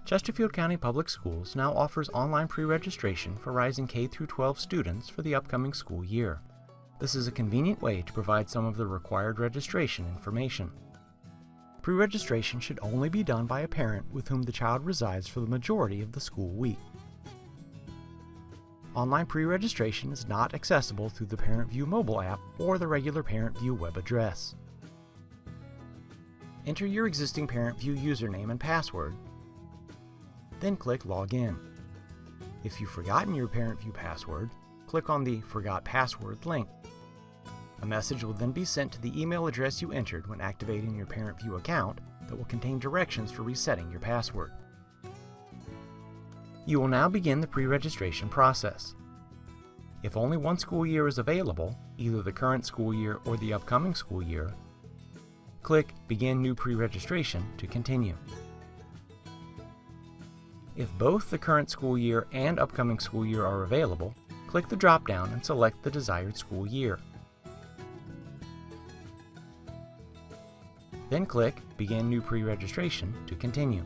Chesterfield County Public Schools now offers online pre-registration for rising K-12 students for the upcoming school year. This is a convenient way to provide some of the required registration information. Pre-registration should only be done by a parent with whom the child resides for the majority of the school week. Online pre-registration is not accessible through the Parent View mobile app or the regular Parent View web address. Enter your existing Parent View username and password, then click Login. If you've forgotten your Parent View password, click on the Forgot Password link. A message will then be sent to the email address you entered when activating your Parent View account that will contain directions for resetting your password. You will now begin the pre-registration process. If only one school year is available, either the current school year or the upcoming school year, click Begin New Pre-Registration to continue. If both the current school year and upcoming school year are available, click the drop-down and select the desired school year. Then click Begin New Pre-Registration to continue.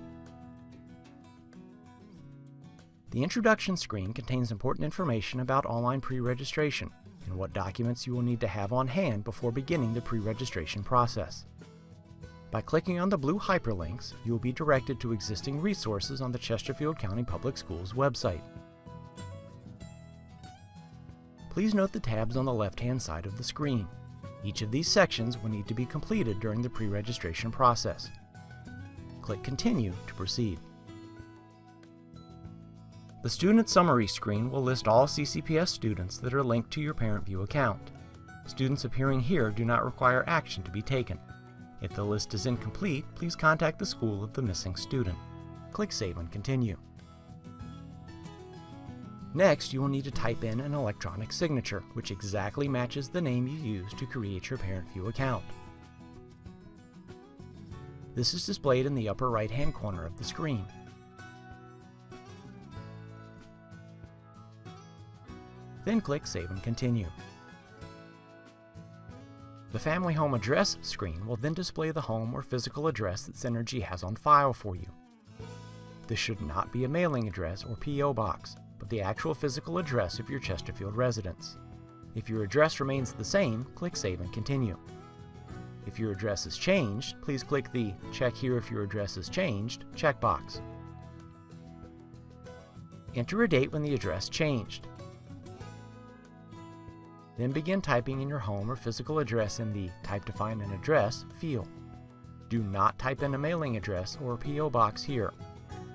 The introduction screen contains important information about online pre-registration and what documents you will need to have on hand before beginning the pre-registration process. By clicking on the blue hyperlinks, you will be directed to existing resources on the Chesterfield County Public Schools website. Please note the tabs on the left-hand side of the screen. Each of these sections will need to be completed during the pre-registration process. Click Continue to proceed. The Student Summary screen will list all CCPS students that are linked to your Parent View account. Students appearing here do not require action to be taken. If the list is incomplete, please contact the school of the missing student. Click Save and Continue. Next, you will need to type in an electronic signature, which exactly matches the name you used to create your Parent View account. This is displayed in the upper right-hand corner of the screen. Then click Save and Continue. The Family Home Address screen will then display the home or physical address that Synergy has on file for you. This should not be a mailing address or P.O. box, but the actual physical address of your Chesterfield residence. If your address remains the same, click Save and Continue. If your address is changed, please click the Check Here if your address is changed checkbox. Enter a date when the address changed. Then begin typing in your home or physical address in the Type to Find an Address field. Do not type in a mailing address or P.O. box here.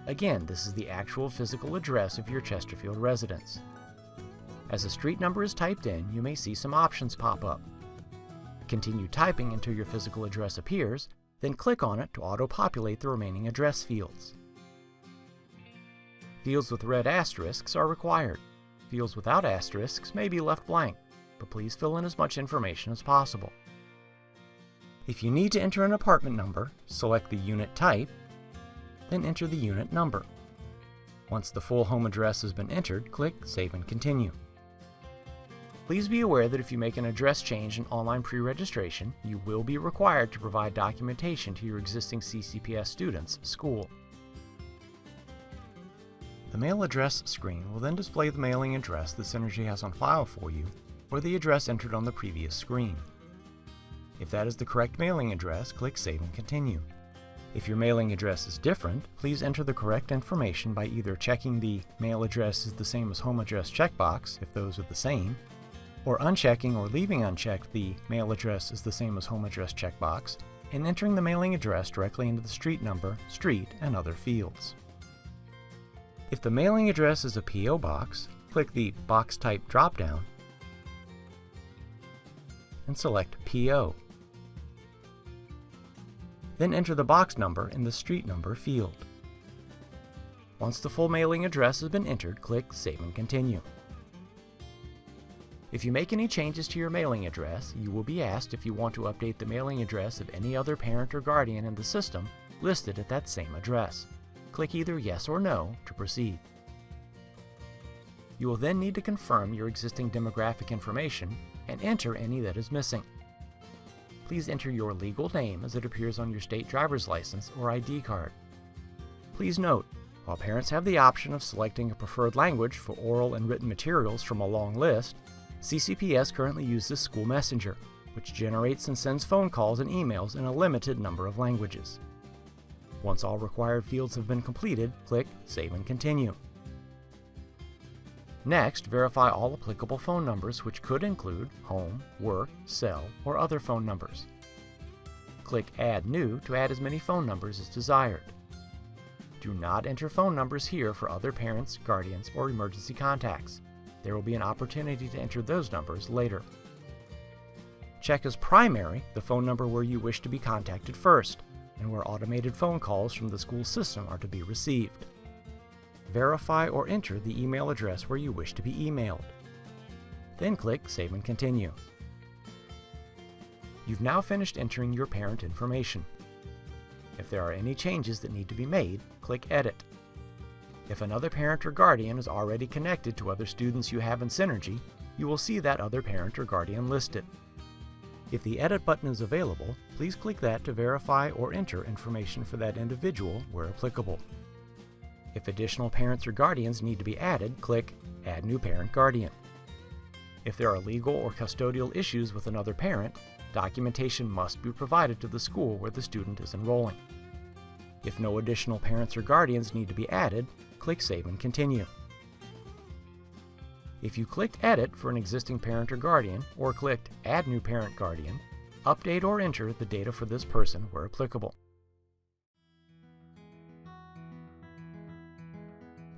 Again, this is the actual physical address of your Chesterfield residence. As a street number is typed in, you may see some options pop up. Continue typing until your physical address appears, then click on it to auto-populate the remaining address fields. Fields with red asterisks are required. Fields without asterisks may be left blank, but please fill in as much information as possible. If you need to enter an apartment number, select the unit type, then enter the unit number. Once the full home address has been entered, click Save and Continue. Please be aware that if you make an address change in online pre-registration, you will be required to provide documentation to your existing CCPS student's school. The Mail Address screen will then display the mailing address that Synergy has on file for you, or the address entered on the previous screen. If that is the correct mailing address, click Save and Continue. If your mailing address is different, please enter the correct information by either checking the Mail Address is the same as Home Address checkbox, if those are the same, or unchecking or leaving unchecked the Mail Address is the same as Home Address checkbox, and entering the mailing address directly into the street number, street, and other fields. If the mailing address is a P.O. box, click the Box Type drop-down and select P.O. Then enter the box number in the street number field. Once the full mailing address has been entered, click Save and Continue. If you make any changes to your mailing address, you will be asked if you want to update the mailing address of any other parent or guardian in the system listed at that same address. Click either Yes or No to proceed. You will then need to confirm your existing demographic information and enter any that is missing. Please enter your legal name as it appears on your state driver's license or ID card. Please note, While parents have the option of selecting a preferred language for oral and written materials from a long list, CCPS currently uses School Messenger, which generates and sends phone calls and emails in a limited number of languages. Once all required fields have been completed, click Save and Continue. Next, verify all applicable phone numbers, which could include home, work, cell, or other phone numbers. Click Add New to add as many phone numbers as desired. Do not enter phone numbers here for other parents, guardians, or emergency contacts. There will be an opportunity to enter those numbers later. Check as primary the phone number where you wish to be contacted first, and where automated phone calls from the school system are to be received. Verify or enter the email address where you wish to be emailed. Then click Save and Continue. You've now finished entering your parent information. If there are any changes that need to be made, click Edit. If another parent or guardian is already connected to other students you have in Synergy, you will see that other parent or guardian listed. If the Edit button is available, please click that to verify or enter information for that individual where applicable. If additional parents or guardians need to be added, click Add New Parent Guardian. If there are legal or custodial issues with another parent, documentation must be provided to the school where the student is enrolling. If no additional parents or guardians need to be added, click Save and Continue. If you clicked Edit for an existing parent or guardian, or clicked Add New Parent Guardian, update or enter the data for this person where applicable.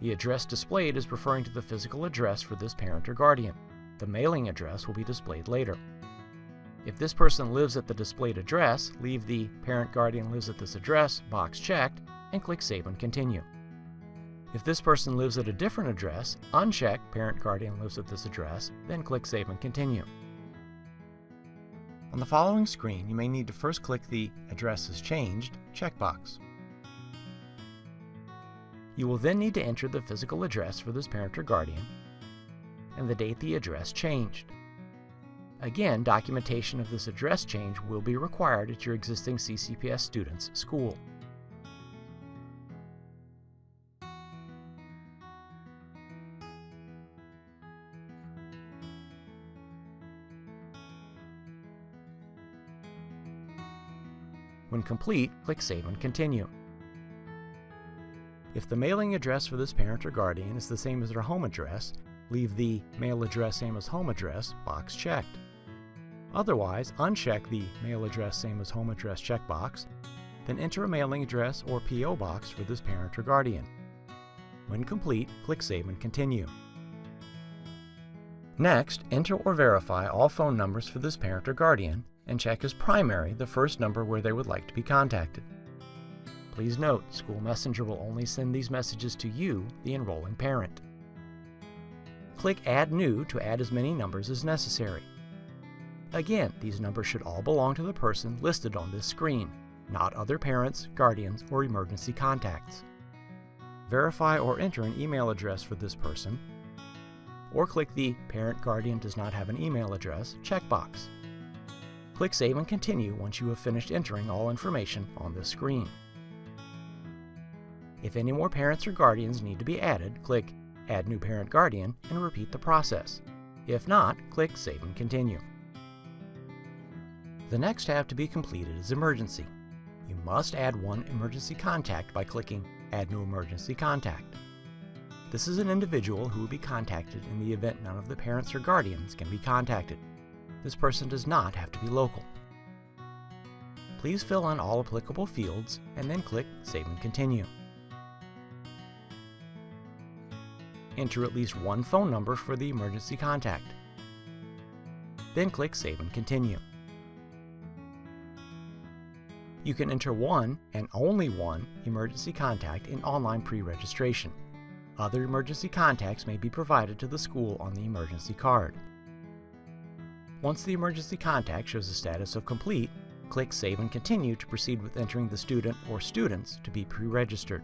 The address displayed is referring to the physical address for this parent or guardian. The mailing address will be displayed later. If this person lives at the displayed address, leave the Parent Guardian Lives at this address box checked and click Save and Continue. If this person lives at a different address, uncheck Parent Guardian Lives at this address, then click Save and Continue. On the following screen, you may need to first click the Address has changed checkbox. You will then need to enter the physical address for this parent or guardian and the date the address changed. Again, documentation of this address change will be required at your existing CCPS student's school. When complete, click Save and Continue. If the mailing address for this parent or guardian is the same as their home address, leave the Mail Address Same as Home Address box checked. Otherwise, uncheck the Mail Address Same as Home Address checkbox, then enter a mailing address or P.O. box for this parent or guardian. When complete, click Save and Continue. Next, enter or verify all phone numbers for this parent or guardian and check as primary the first number where they would like to be contacted. Please note, School Messenger will only send these messages to you, the enrolling parent. Click Add New to add as many numbers as necessary. Again, these numbers should all belong to the person listed on this screen, not other parents, guardians, or emergency contacts. Verify or enter an email address for this person, or click the Parent Guardian Does Not Have an Email Address checkbox. Click Save and Continue once you have finished entering all information on this screen. If any more parents or guardians need to be added, click Add New Parent Guardian and repeat the process. If not, click Save and Continue. The next tab to be completed is Emergency. You must add one emergency contact by clicking Add New Emergency Contact. This is an individual who will be contacted in the event none of the parents or guardians can be contacted. This person does not have to be local. Please fill in all applicable fields and then click Save and Continue. Enter at least one phone number for the emergency contact. Then click Save and Continue. You can enter one and only one emergency contact in online pre-registration. Other emergency contacts may be provided to the school on the emergency card. Once the emergency contact shows a status of complete, click Save and Continue to proceed with entering the student or students to be pre-registered.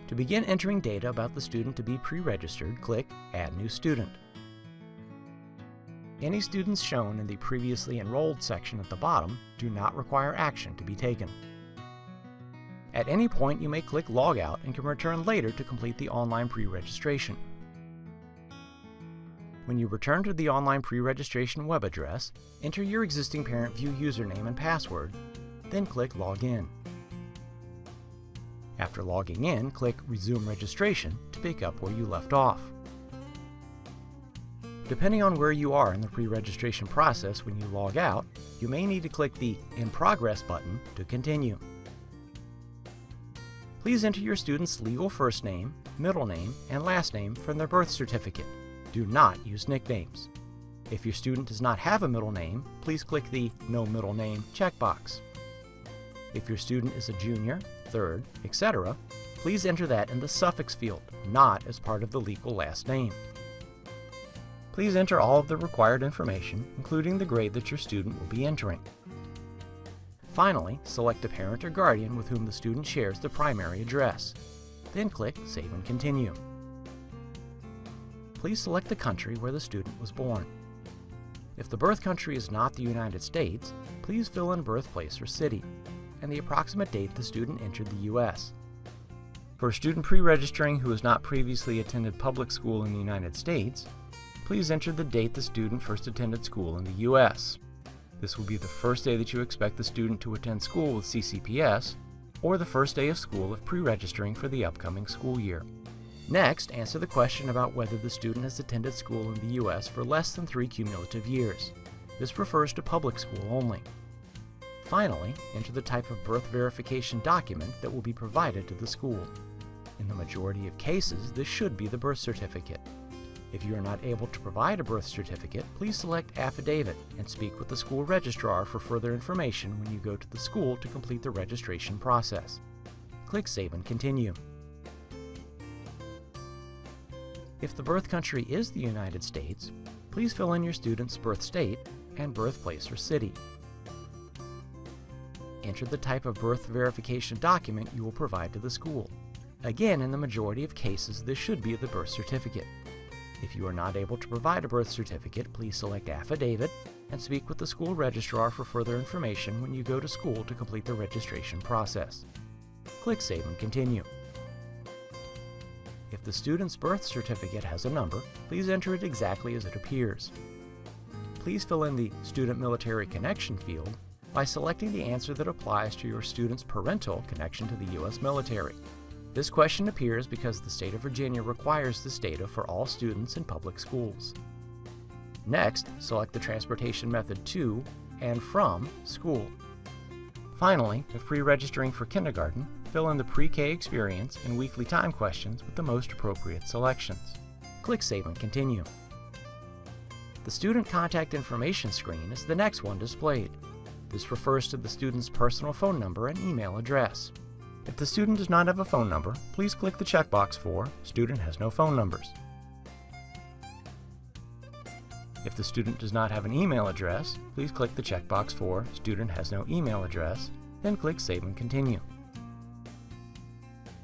To begin entering data about the student to be pre-registered, click Add New Student. Any students shown in the Previously Enrolled section at the bottom do not require action to be taken. At any point, you may click Log Out and can return later to complete the online pre-registration. When you return to the online pre-registration web address, enter your existing ParentVUE username and password, then click Log In. After logging in, click Resume Registration to pick up where you left off. Depending on where you are in the pre-registration process when you log out, you may need to click the In Progress button to continue. Please enter your student's legal first name, middle name, and last name from their birth certificate. Do not use nicknames. If your student does not have a middle name, please click the No Middle Name checkbox. If your student is a junior, third, etc., please enter that in the suffix field, not as part of the legal last name. Please enter all of the required information, including the grade that your student will be entering. Finally, select a parent or guardian with whom the student shares the primary address. Then click Save and Continue. Please select the country where the student was born. If the birth country is not the United States, please fill in birthplace or city, and the approximate date the student entered the U.S. For a student pre-registering who has not previously attended public school in the United States, please enter the date the student first attended school in the U.S. This will be the first day that you expect the student to attend school with CCPS, or the first day of school if pre-registering for the upcoming school year. Next, answer the question about whether the student has attended school in the U.S. for less than 3 cumulative years. This refers to public school only. Finally, enter the type of birth verification document that will be provided to the school. In the majority of cases, this should be the birth certificate. If you are not able to provide a birth certificate, please select Affidavit and speak with the school registrar for further information when you go to the school to complete the registration process. Click Save and Continue. If the birth country is the United States, please fill in your student's birth state and birthplace or city. Enter the type of birth verification document you will provide to the school. Again, in the majority of cases, this should be the birth certificate. If you are not able to provide a birth certificate, please select Affidavit and speak with the school registrar for further information when you go to school to complete the registration process. Click Save and Continue. If the student's birth certificate has a number, please enter it exactly as it appears. Please fill in the Student Military Connection field by selecting the answer that applies to your student's parental connection to the U.S. military. This question appears because the state of Virginia requires this data for all students in public schools. Next, select the transportation method to and from school. Finally, if pre-registering for kindergarten, fill in the pre-K experience and weekly time questions with the most appropriate selections. Click Save and Continue. The Student Contact Information screen is the next one displayed. This refers to the student's personal phone number and email address. If the student does not have a phone number, please click the checkbox for Student has no phone numbers. If the student does not have an email address, please click the checkbox for Student has no email address, then click Save and Continue.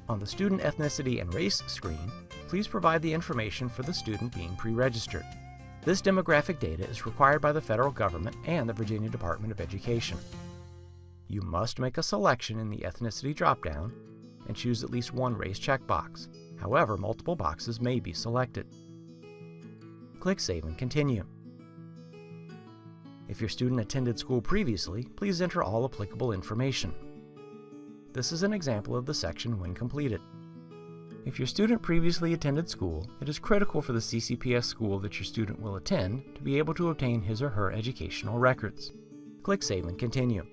On the Student Ethnicity and Race screen, please provide the information for the student being pre-registered. This demographic data is required by the federal government and the Virginia Department of Education. You must make a selection in the ethnicity dropdown and choose at least one race checkbox. However, multiple boxes may be selected. Click Save and Continue. If your student attended school previously, please enter all applicable information. This is an example of the section when completed. If your student previously attended school, it is critical for the CCPS school that your student will attend to be able to obtain his or her educational records. Click Save and Continue.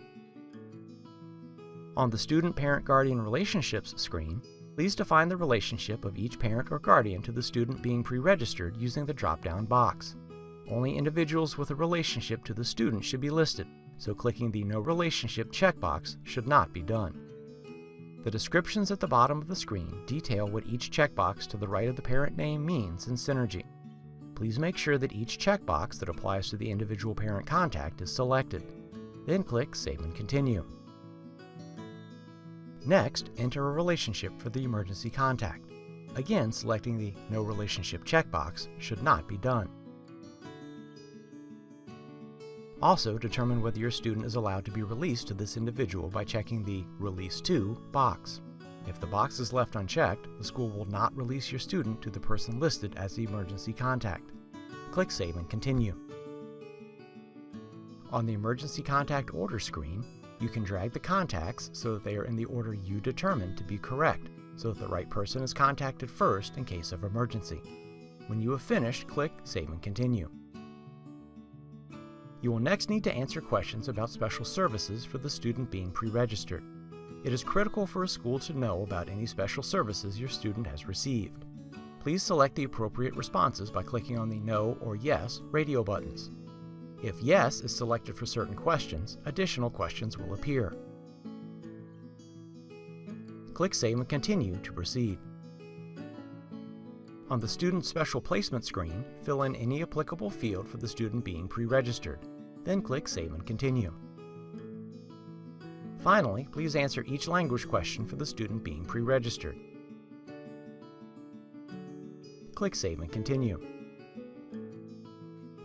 On the Student Parent-Guardian Relationships screen, please define the relationship of each parent or guardian to the student being pre-registered using the drop-down box. Only individuals with a relationship to the student should be listed, so clicking the No Relationship checkbox should not be done. The descriptions at the bottom of the screen detail what each checkbox to the right of the parent name means in Synergy. Please make sure that each checkbox that applies to the individual parent contact is selected. Then click Save and Continue. Next, enter a relationship for the emergency contact. Again, selecting the No Relationship checkbox should not be done. Also, determine whether your student is allowed to be released to this individual by checking the Release To box. If the box is left unchecked, the school will not release your student to the person listed as the emergency contact. Click Save and Continue. On the Emergency Contact Order screen, you can drag the contacts so that they are in the order you determined to be correct, so that the right person is contacted first in case of emergency. When you have finished, click Save and Continue. You will next need to answer questions about special services for the student being pre-registered. It is critical for a school to know about any special services your student has received. Please select the appropriate responses by clicking on the No or Yes radio buttons. If Yes is selected for certain questions, additional questions will appear. Click Save and Continue to proceed. On the Student Special Placement screen, fill in any applicable field for the student being pre-registered. Then click Save and Continue. Finally, please answer each language question for the student being pre-registered. Click Save and Continue.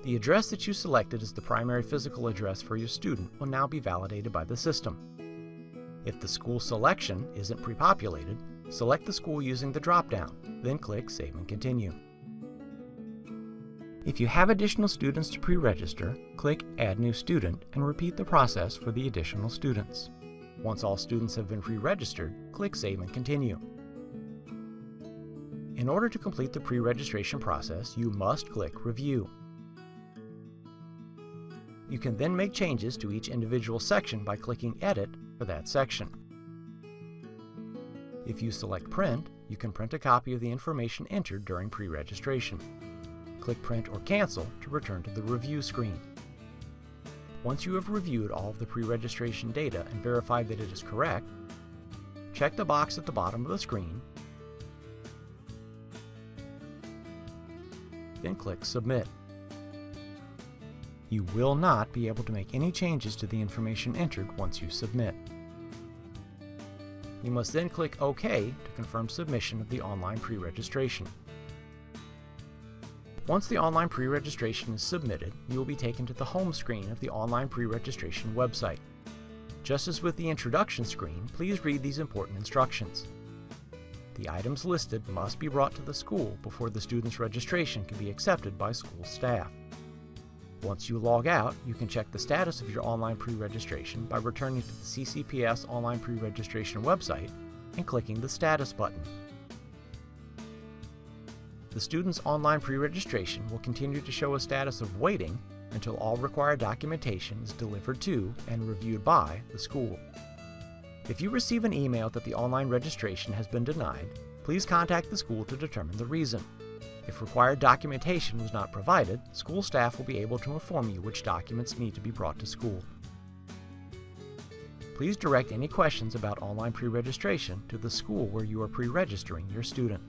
The address that you selected as the primary physical address for your student will now be validated by the system. If the school selection isn't pre-populated, select the school using the drop-down, then click Save and Continue. If you have additional students to pre-register, click Add New Student and repeat the process for the additional students. Once all students have been pre-registered, click Save and Continue. In order to complete the pre-registration process, you must click Review. You can then make changes to each individual section by clicking Edit for that section. If you select Print, you can print a copy of the information entered during pre-registration. Click Print or Cancel to return to the Review screen. Once you have reviewed all of the pre-registration data and verified that it is correct, check the box at the bottom of the screen, then click Submit. You will not be able to make any changes to the information entered once you submit. You must then click OK to confirm submission of the online pre-registration. Once the online pre-registration is submitted, you will be taken to the home screen of the online pre-registration website. Just as with the introduction screen, please read these important instructions. The items listed must be brought to the school before the student's registration can be accepted by school staff. Once you log out, you can check the status of your online pre-registration by returning to the CCPS online pre-registration website and clicking the Status button. The student's online pre-registration will continue to show a status of waiting until all required documentation is delivered to and reviewed by the school. If you receive an email that the online registration has been denied, please contact the school to determine the reason. If required documentation was not provided, school staff will be able to inform you which documents need to be brought to school. Please direct any questions about online pre-registration to the school where you are pre-registering your student.